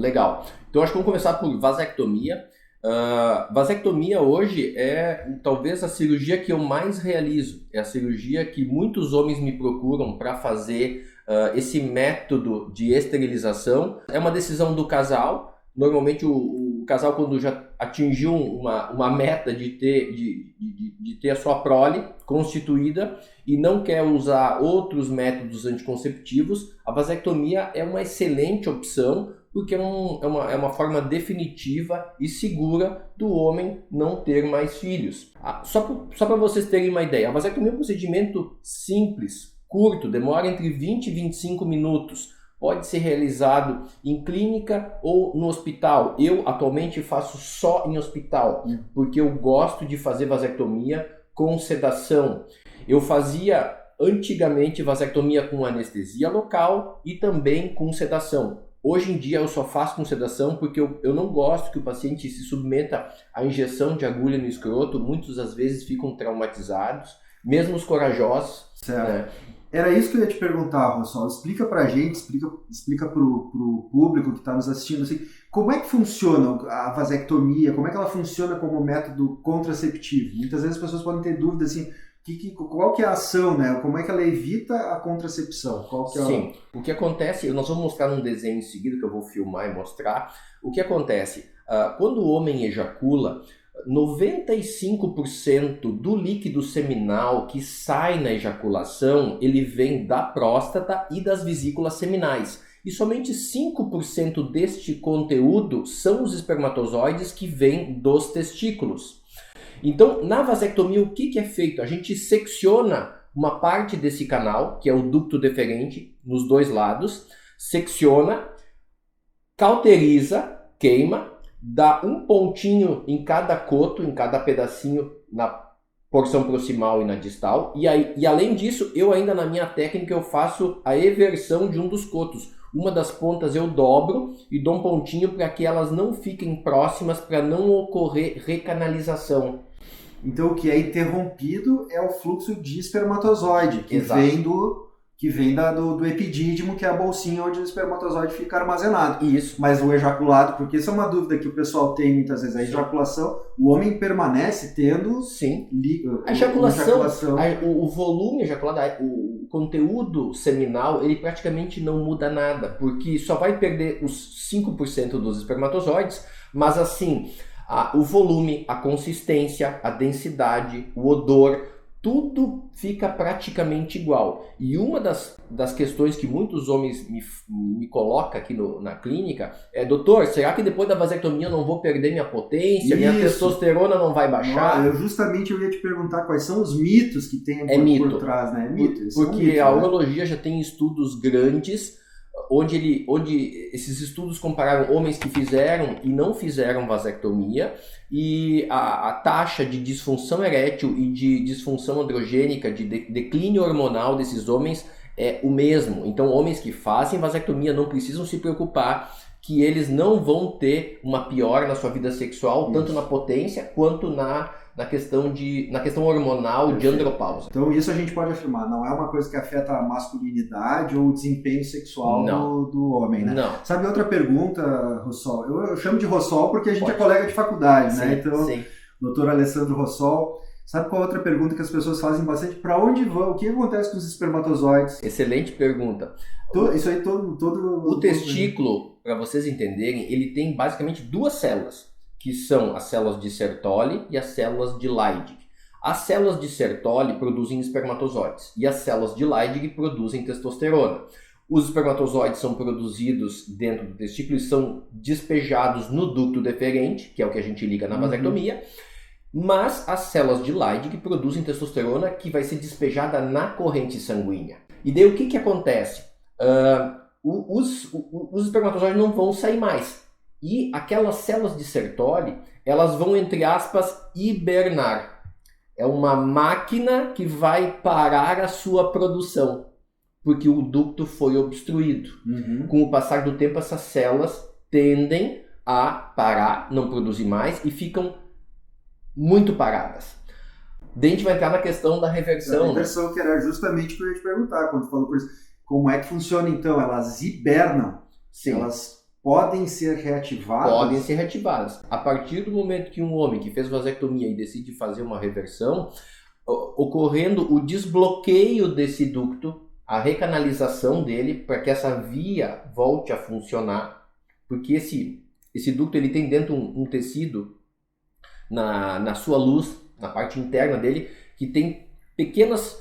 Legal. Então acho que vamos começar por vasectomia. Vasectomia hoje é talvez a cirurgia que eu mais realizo. É a cirurgia que muitos homens me procuram para fazer esse método de esterilização. É uma decisão do casal. Normalmente o casal, quando já atingiu uma meta de ter a sua prole constituída e não quer usar outros métodos anticonceptivos, a vasectomia é uma excelente opção, porque é uma forma definitiva e segura do homem não ter mais filhos. Só para vocês terem uma ideia, a vasectomia é um procedimento simples, curto, demora entre 20 e 25 minutos. Pode ser realizado em clínica ou no hospital. Eu atualmente faço só em hospital, porque eu gosto de fazer vasectomia com sedação. Eu fazia antigamente vasectomia com anestesia local e também com sedação. Hoje em dia eu só faço com sedação porque eu não gosto que o paciente se submeta à injeção de agulha no escroto. Muitos às vezes ficam traumatizados, mesmo os corajosos. Certo. Né? Era isso que eu ia te perguntar, Rossol. Explica pra gente, explica pro público que está nos assistindo, assim, como é que funciona a vasectomia, como é que ela funciona como método contraceptivo? Muitas vezes as pessoas podem ter dúvidas, assim, qual que é a ação, né? Como é que ela evita a contracepção? Sim, o que acontece, nós vamos mostrar num desenho em seguida que eu vou filmar e mostrar, o que acontece, quando o homem ejacula, 95% do líquido seminal que sai na ejaculação, ele vem da próstata e das vesículas seminais. E somente 5% deste conteúdo são os espermatozoides que vêm dos testículos. Então, na vasectomia, o que é feito? A gente secciona uma parte desse canal, que é o ducto deferente, nos dois lados, secciona, cauteriza, queima, dá um pontinho em cada coto, em cada pedacinho, na porção proximal e na distal. E além disso, eu ainda na minha técnica eu faço a eversão de um dos cotos. Uma das pontas eu dobro e dou um pontinho para que elas não fiquem próximas, para não ocorrer recanalização. Então o que é interrompido é o fluxo de espermatozoide, que Exato. vem do epidídimo, que é a bolsinha onde o espermatozoide fica armazenado. Isso. Mas o ejaculado, porque isso é uma dúvida que o pessoal tem muitas vezes, a ejaculação, o homem permanece tendo... Sim. A ejaculação. O volume ejaculado, o conteúdo seminal, ele praticamente não muda nada, porque só vai perder os 5% dos espermatozoides, mas assim, o volume, a consistência, a densidade, o odor, tudo fica praticamente igual. E uma das questões que muitos homens me colocam aqui na clínica é: doutor, será que depois da vasectomia eu não vou perder minha potência? Minha testosterona não vai baixar? Eu ia te perguntar quais são os mitos que tem por trás, né? É mito. Porque a urologia já tem estudos grandes onde esses estudos compararam homens que fizeram e não fizeram vasectomia, e a taxa de disfunção erétil e de disfunção androgênica, de declínio hormonal desses homens é o mesmo. Então, homens que fazem vasectomia não precisam se preocupar que eles não vão ter uma piora na sua vida sexual, tanto na potência quanto na questão hormonal. Perfeito. De andropausa. Então isso a gente pode afirmar, não é uma coisa que afeta a masculinidade ou o desempenho sexual do homem, né? Não. Sabe outra pergunta, Rossol? Eu chamo de Rossol porque a gente é colega de faculdade, sim, né? Então, sim. Doutor Alessandro Rossol, sabe qual outra pergunta que as pessoas fazem bastante? Para onde vão? O que acontece com os espermatozoides? Excelente pergunta. Isso aí O testículo, para vocês entenderem, ele tem basicamente duas células, que são as células de Sertoli e as células de Leydig. As células de Sertoli produzem espermatozoides e as células de Leydig produzem testosterona. Os espermatozoides são produzidos dentro do testículo e são despejados no ducto deferente, que é o que a gente liga na vasectomia, mas as células de Leydig produzem testosterona que vai ser despejada na corrente sanguínea. E daí o que acontece? Os espermatozoides não vão sair mais. E aquelas células de Sertoli, elas vão, entre aspas, hibernar. É uma máquina que vai parar a sua produção, porque o ducto foi obstruído. Com o passar do tempo, essas células tendem a parar, não produzir mais e ficam muito paradas. Daí a gente vai entrar na questão da reversão. A reversão, que era justamente o que eu ia te perguntar, quando tu falou por isso. Como é que funciona então? Elas hibernam? Sim. Elas podem ser reativadas? Podem ser reativadas. A partir do momento que um homem que fez vasectomia e decide fazer uma reversão, ocorrendo o desbloqueio desse ducto, a recanalização dele para que essa via volte a funcionar, porque esse ducto ele tem dentro um tecido na sua luz, na parte interna dele, que tem pequenos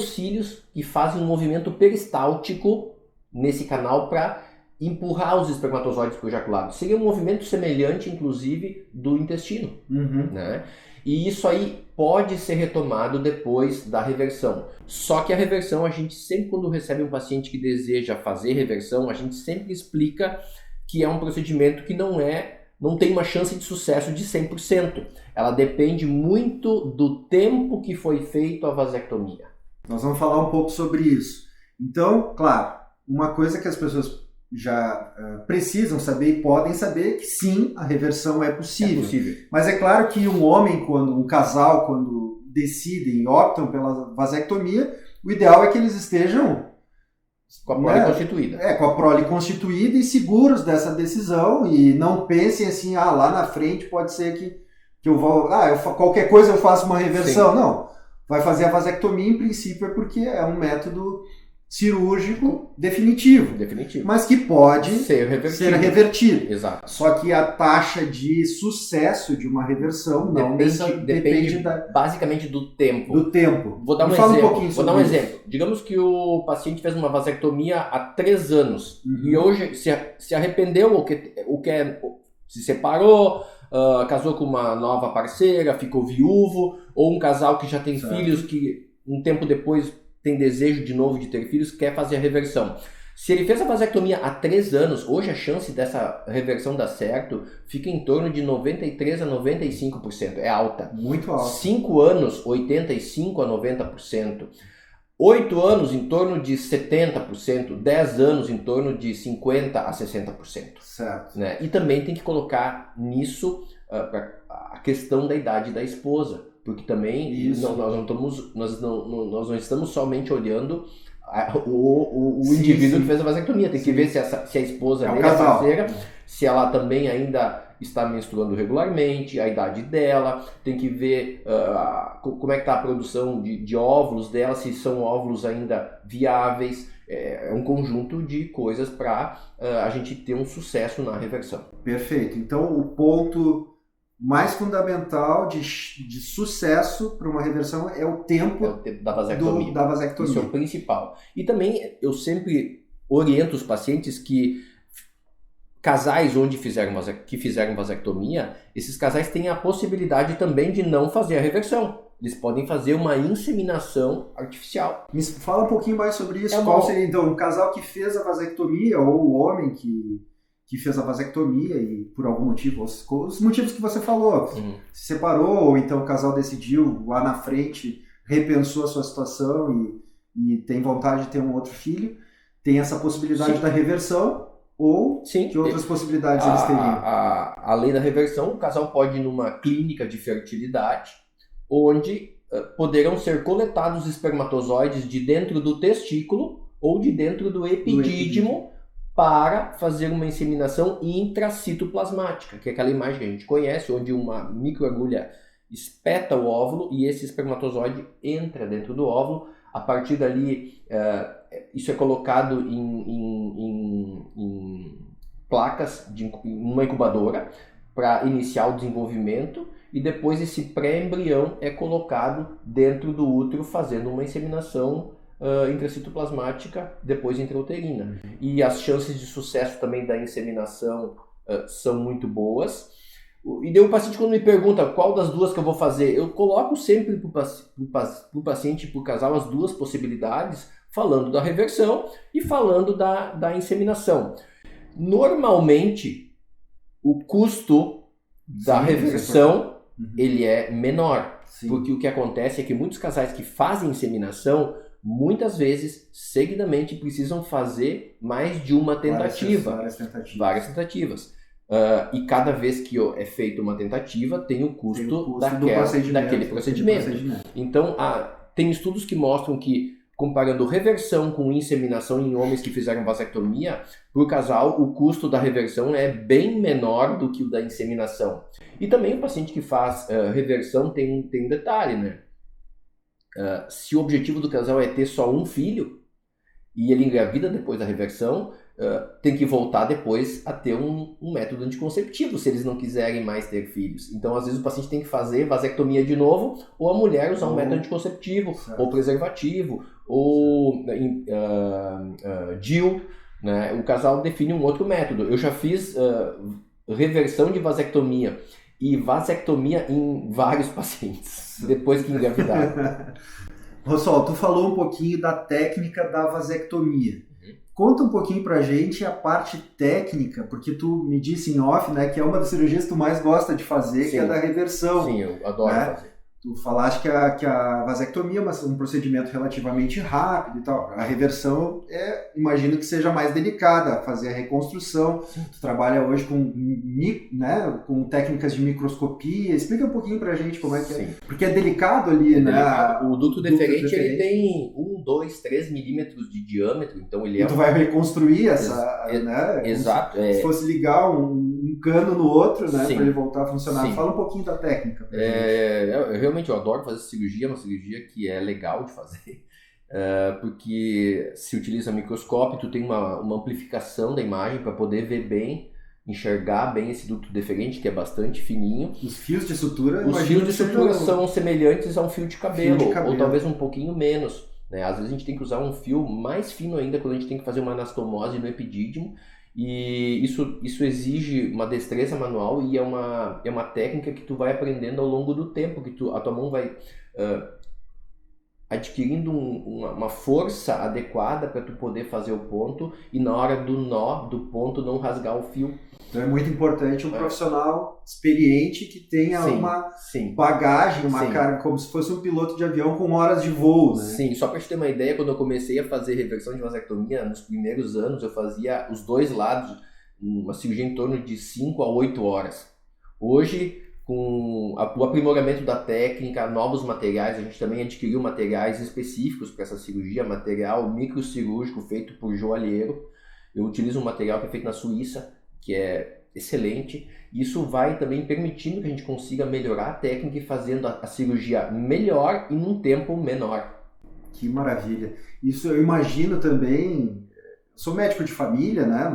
cílios que fazem um movimento peristáltico nesse canal para empurrar os espermatozoides para o ejaculado. Seria um movimento semelhante, inclusive, do intestino. Né? E isso aí pode ser retomado depois da reversão. Só que a reversão, a gente sempre, quando recebe um paciente que deseja fazer reversão, a gente sempre explica que é um procedimento que não tem uma chance de sucesso de 100%. Ela depende muito do tempo que foi feito a vasectomia. Nós vamos falar um pouco sobre isso. Então, claro, uma coisa que as pessoas já precisam saber e podem saber que sim, a reversão é possível. É possível. Mas é claro que um casal, quando decidem e optam pela vasectomia, o ideal é que eles estejam com a prole constituída. Com a prole constituída e seguros dessa decisão e não pensem assim, lá na frente pode ser que eu vou, qualquer coisa eu faço uma reversão. Sim. Não, vai fazer a vasectomia em princípio é porque é um método cirúrgico definitivo, mas que pode ser revertido. Exato. Só que a taxa de sucesso de uma reversão depende basicamente do tempo. Vou dar um exemplo. Digamos que o paciente fez uma vasectomia há 3 anos e hoje se arrependeu se separou, casou com uma nova parceira, ficou viúvo, ou um casal que já tem filhos que um tempo depois tem desejo de novo de ter filhos, quer fazer a reversão. Se ele fez a vasectomia há 3 anos, hoje a chance dessa reversão dar certo fica em torno de 93% a 95%. É alta. Muito alta. 5 anos, 85% a 90%. 8 anos, em torno de 70%. 10 anos, em torno de 50% a 60%. Certo. Né? E também tem que colocar nisso a questão da idade da esposa. Porque também nós não estamos somente olhando o indivíduo que fez a vasectomia. Tem que ver se a esposa dele, a parceira, se ela também ainda está menstruando regularmente, a idade dela. Tem que ver como é que está a produção de óvulos dela, se são óvulos ainda viáveis. É um conjunto de coisas para a gente ter um sucesso na reversão. Perfeito. Então, o ponto mais fundamental de sucesso para uma reversão é o tempo da vasectomia. Isso é o principal. E também eu sempre oriento os pacientes que casais que fizeram vasectomia, esses casais têm a possibilidade também de não fazer a reversão. Eles podem fazer uma inseminação artificial. Me fala um pouquinho mais sobre isso. Qual seria, então, um casal que fez a vasectomia ou o homem que fez a vasectomia e por algum motivo, os motivos que você falou, se separou, ou então o casal decidiu lá na frente, repensou a sua situação e tem vontade de ter um outro filho, tem essa possibilidade da reversão, ou que outras possibilidades eles teriam? Além da reversão, o casal pode ir numa clínica de fertilidade, onde poderão ser coletados espermatozoides de dentro do testículo ou de dentro do epidídimo, para fazer uma inseminação intracitoplasmática, que é aquela imagem que a gente conhece, onde uma microagulha espeta o óvulo e esse espermatozoide entra dentro do óvulo. A partir dali, isso é colocado em placas, em uma incubadora, para iniciar o desenvolvimento, e depois esse pré-embrião é colocado dentro do útero, fazendo uma inseminação intracitoplasmática, depois intrauterina. E as chances de sucesso também da inseminação são muito boas. E daí o paciente, quando me pergunta qual das duas que eu vou fazer, eu coloco sempre para o paciente e para o casal as duas possibilidades, falando da reversão e falando da inseminação. Normalmente, o custo da reversão ele é menor, porque o que acontece é que muitos casais que fazem inseminação muitas vezes, seguidamente, precisam fazer mais de uma tentativa. Várias tentativas. E cada vez que é feita uma tentativa, tem o custo daquele procedimento. Então, tem estudos que mostram que comparando reversão com inseminação em homens que fizeram vasectomia, para o casal o custo da reversão é bem menor do que o da inseminação. E também o paciente que faz reversão tem um detalhe, né? Se o objetivo do casal é ter só um filho, e ele engravida depois da reversão, tem que voltar depois a ter um método anticonceptivo, se eles não quiserem mais ter filhos. Então, às vezes, o paciente tem que fazer vasectomia de novo, ou a mulher usar um método anticonceptivo, ou preservativo, ou DIU, né? O casal define um outro método. Eu já fiz reversão de vasectomia e vasectomia em vários pacientes, depois que engravidaram. Rossol, tu falou um pouquinho da técnica da vasectomia. Conta um pouquinho pra gente a parte técnica, porque tu me disse em off, né, que é uma das cirurgias que tu mais gosta de fazer, Sim. Que é da reversão. Sim, eu adoro fazer. Tu falaste que a vasectomia é um procedimento relativamente rápido e tal. A reversão imagino que seja mais delicada, fazer a reconstrução. Sim. Tu trabalha hoje com técnicas de microscopia. Explica um pouquinho pra gente como é que é. Porque é delicado ali, né? Delicado. O duto deferente ele tem 1, 2, 3 milímetros de diâmetro, então ele tu vai reconstruir essa, né? Exato. Se fosse ligar um cano no outro, né? Sim. Para ele voltar a funcionar. Sim. Fala um pouquinho da técnica. Realmente eu adoro fazer cirurgia, é uma cirurgia que é legal de fazer, porque se utiliza microscópio, tu tem uma amplificação da imagem para poder ver bem, enxergar bem esse duto deferente, que é bastante fininho. Os fios de sutura, são semelhantes a um fio de cabelo, ou talvez um pouquinho menos, né? Às vezes a gente tem que usar um fio mais fino ainda quando a gente tem que fazer uma anastomose no epidídimo, e isso exige uma destreza manual e é uma técnica que tu vai aprendendo ao longo do tempo, que a tua mão vai adquirindo uma força adequada para tu poder fazer o ponto e na hora do nó do ponto não rasgar o fio. Então é muito importante um profissional experiente que tenha uma bagagem, uma carga, como se fosse um piloto de avião com horas de voo, né? Sim, só para te ter uma ideia, quando eu comecei a fazer reversão de vasectomia, nos primeiros anos eu fazia os dois lados, uma cirurgia em torno de 5 a 8 horas. Hoje, com o aprimoramento da técnica, novos materiais, a gente também adquiriu materiais específicos para essa cirurgia, material microcirúrgico feito por joalheiro. Eu utilizo um material que é feito na Suíça, que é excelente. Isso vai também permitindo que a gente consiga melhorar a técnica e fazendo a cirurgia melhor e num tempo menor. Que maravilha. Isso eu imagino também, sou médico de família, né?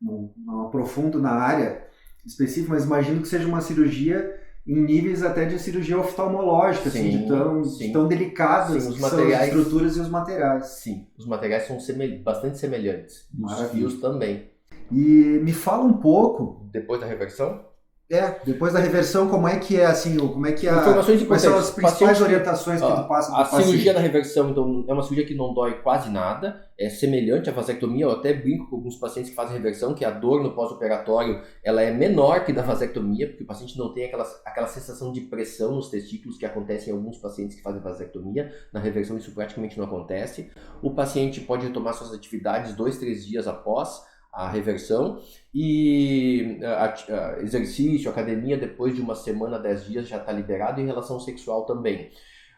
Não aprofundo na área específica, mas imagino que seja uma cirurgia em níveis até de cirurgia oftalmológica, sim, de tão delicadas que são as estruturas e os materiais. Sim, os materiais são bastante semelhantes. Maravilha. Os fios também. E me fala um pouco... Depois da reversão? Depois da reversão, como é que é assim, como é que Informações quais são as principais orientações que tu passa para o paciente? Cirurgia da reversão, então, é uma cirurgia que não dói quase nada, é semelhante à vasectomia. Eu até brinco com alguns pacientes que fazem reversão, que a dor no pós-operatório ela é menor que da vasectomia, porque o paciente não tem aquela sensação de pressão nos testículos que acontece em alguns pacientes que fazem vasectomia. Na reversão isso praticamente não acontece. O paciente pode retomar suas atividades 2, 3 dias após a reversão, e exercício, academia, depois de uma semana, 10 dias já está liberado, e relação sexual também.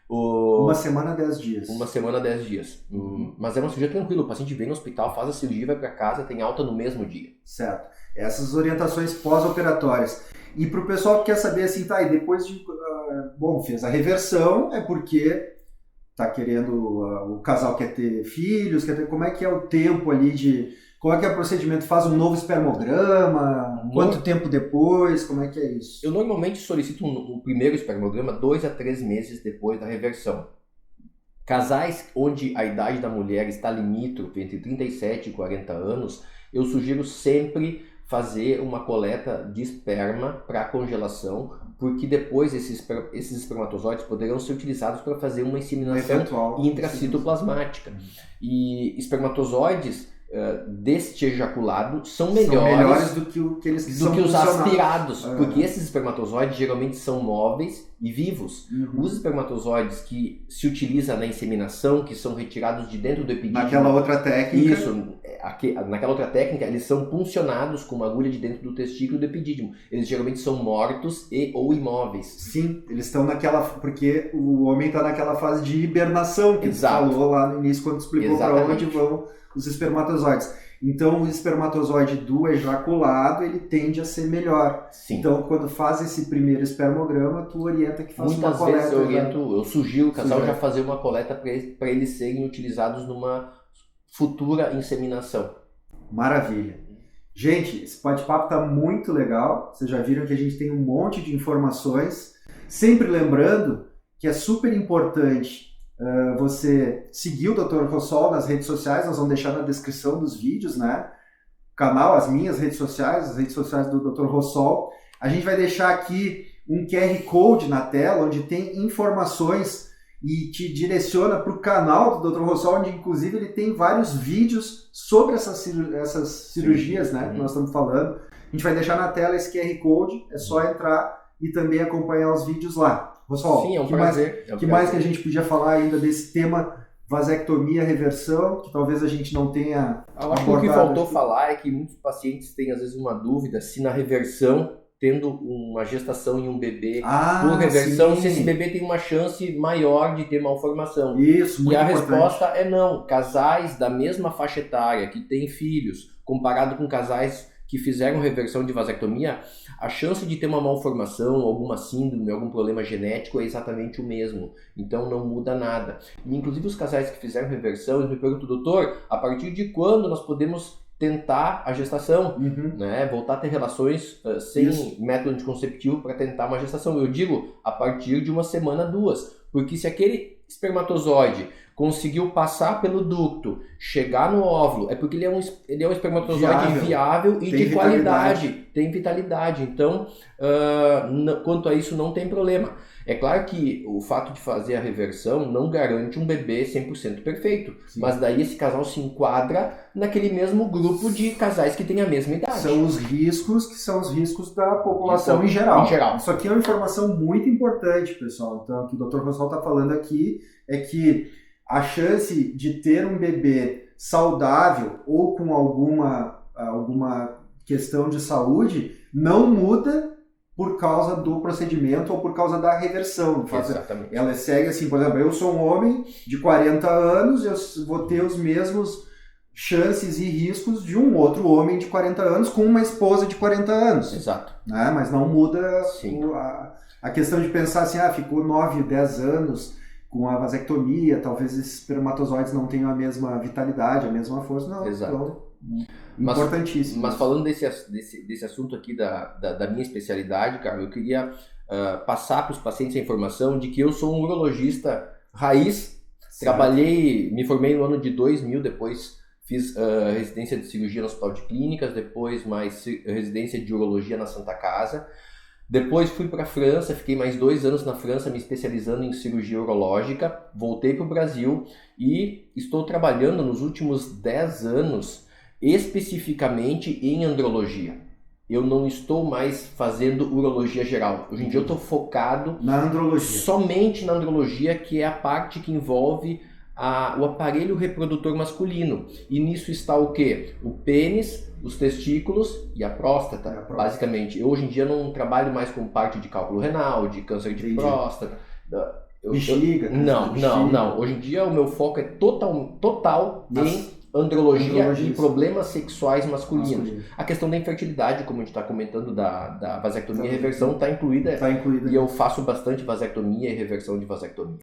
Uma semana, 10 dias. Uma semana, 10 dias. Mas é uma cirurgia tranquila, o paciente vem no hospital, faz a cirurgia, vai para casa, tem alta no mesmo dia. Certo. Essas orientações pós-operatórias. E para o pessoal que quer saber assim, tá, e depois de... fez a reversão, é porque tá querendo... o casal quer ter filhos, como é que é o tempo ali de... Qual é que é o procedimento? Faz um novo espermograma? Quanto tempo depois? Como é que é isso? Eu normalmente solicito um primeiro espermograma 2 a 3 meses depois da reversão. Casais onde a idade da mulher está limítrofe entre 37 e 40 anos, eu sugiro sempre fazer uma coleta de esperma para congelação, porque depois esses espermatozoides poderão ser utilizados para fazer uma inseminação intracitoplasmática. E espermatozoides deste ejaculado são melhores do que os aspirados, porque esses espermatozoides geralmente são móveis e vivos. Os espermatozoides que se utiliza na inseminação, que são retirados de dentro do epidídimo, naquela outra técnica, isso, naquela outra técnica, eles são puncionados com uma agulha de dentro do testículo do epidídimo. Eles geralmente são mortos ou imóveis. Sim, eles estão porque o homem está naquela fase de hibernação que Exato. tu falou lá no início quando explicou para onde vão os espermatozoides. Então, o espermatozoide do ejaculado, ele tende a ser melhor. Sim. Então, quando faz esse primeiro espermograma, tu orienta que faça Muitas uma coleta. Muitas vezes eu sugiro o casal já fazer uma coleta para eles serem utilizados numa futura inseminação. Maravilha. Gente, esse bate-papo está muito legal. Vocês já viram que a gente tem um monte de informações. Sempre lembrando que é super importante você seguir o Dr. Rossol nas redes sociais. Nós vamos deixar na descrição dos vídeos, né? O canal, as minhas redes sociais, as redes sociais do Dr. Rossol. A gente vai deixar aqui um QR Code na tela, onde tem informações e te direciona para o canal do Dr. Rossol, onde inclusive ele tem vários vídeos sobre essas cirurgias, né, que nós estamos falando. A gente vai deixar na tela esse QR Code, é só entrar e também acompanhar os vídeos lá. Rossol, sim, é um prazer. Mais que a gente podia falar ainda desse tema vasectomia, reversão, que talvez a gente não tenha Eu acho que o que faltou falar é que muitos pacientes têm às vezes uma dúvida se na reversão, tendo uma gestação em um bebê por reversão, se esse bebê tem uma chance maior de ter malformação. Isso, muito importante. E a resposta é não. Casais da mesma faixa etária que têm filhos, comparado com casais que fizeram reversão de vasectomia, a chance de ter uma malformação, alguma síndrome, algum problema genético é exatamente o mesmo. Então não muda nada. E inclusive os casais que fizeram reversão, eles me perguntam, doutor, a partir de quando nós podemos tentar a gestação, né? Voltar a ter relações sem método anticonceptivo para tentar uma gestação. Eu digo, a partir de 1 semana, 2. Porque se aquele espermatozoide conseguiu passar pelo ducto, chegar no óvulo, é porque ele é um espermatozoide viável e de qualidade, tem vitalidade. Então, quanto a isso, não tem problema. É claro que o fato de fazer a reversão não garante um bebê 100% perfeito, mas daí esse casal se enquadra naquele mesmo grupo de casais que têm a mesma idade. São os riscos que são os riscos da população em geral. Isso aqui é uma informação muito importante, pessoal. Então, o que o Dr. Rossol está falando aqui é que a chance de ter um bebê saudável ou com alguma questão de saúde não muda por causa do procedimento ou por causa da reversão. Exatamente. Ela segue assim, por exemplo, eu sou um homem de 40 anos, eu vou ter os mesmos chances e riscos de um outro homem de 40 anos com uma esposa de 40 anos. Exato. Né? Mas não muda a questão de pensar assim, ficou 9, 10 anos com a vasectomia, talvez esses espermatozoides não tenham a mesma vitalidade, a mesma força. Não, exato. Então, importantíssimo. Mas falando desse assunto aqui da minha especialidade, cara, eu queria passar para os pacientes a informação de que eu sou um urologista raiz. Trabalhei, me formei no ano de 2000, depois fiz residência de cirurgia no Hospital de Clínicas, depois mais residência de urologia na Santa Casa. Depois fui para a França, fiquei mais 2 anos na França me especializando em cirurgia urológica, voltei para o Brasil e estou trabalhando nos últimos 10 anos especificamente em andrologia. Eu não estou mais fazendo urologia geral. Hoje em dia eu estou focado na andrologia. Somente na andrologia, que é a parte que envolve o aparelho reprodutor masculino. E nisso está o quê? O pênis, os testículos e a próstata, basicamente. Eu hoje em dia não trabalho mais com parte de cálculo renal, de câncer de próstata. Bexiga. Não. Hoje em dia o meu foco é total em andrologia e problemas sexuais masculinos. A questão da infertilidade, como a gente está comentando, da vasectomia e reversão, está incluída. E eu faço bastante vasectomia e reversão de vasectomia.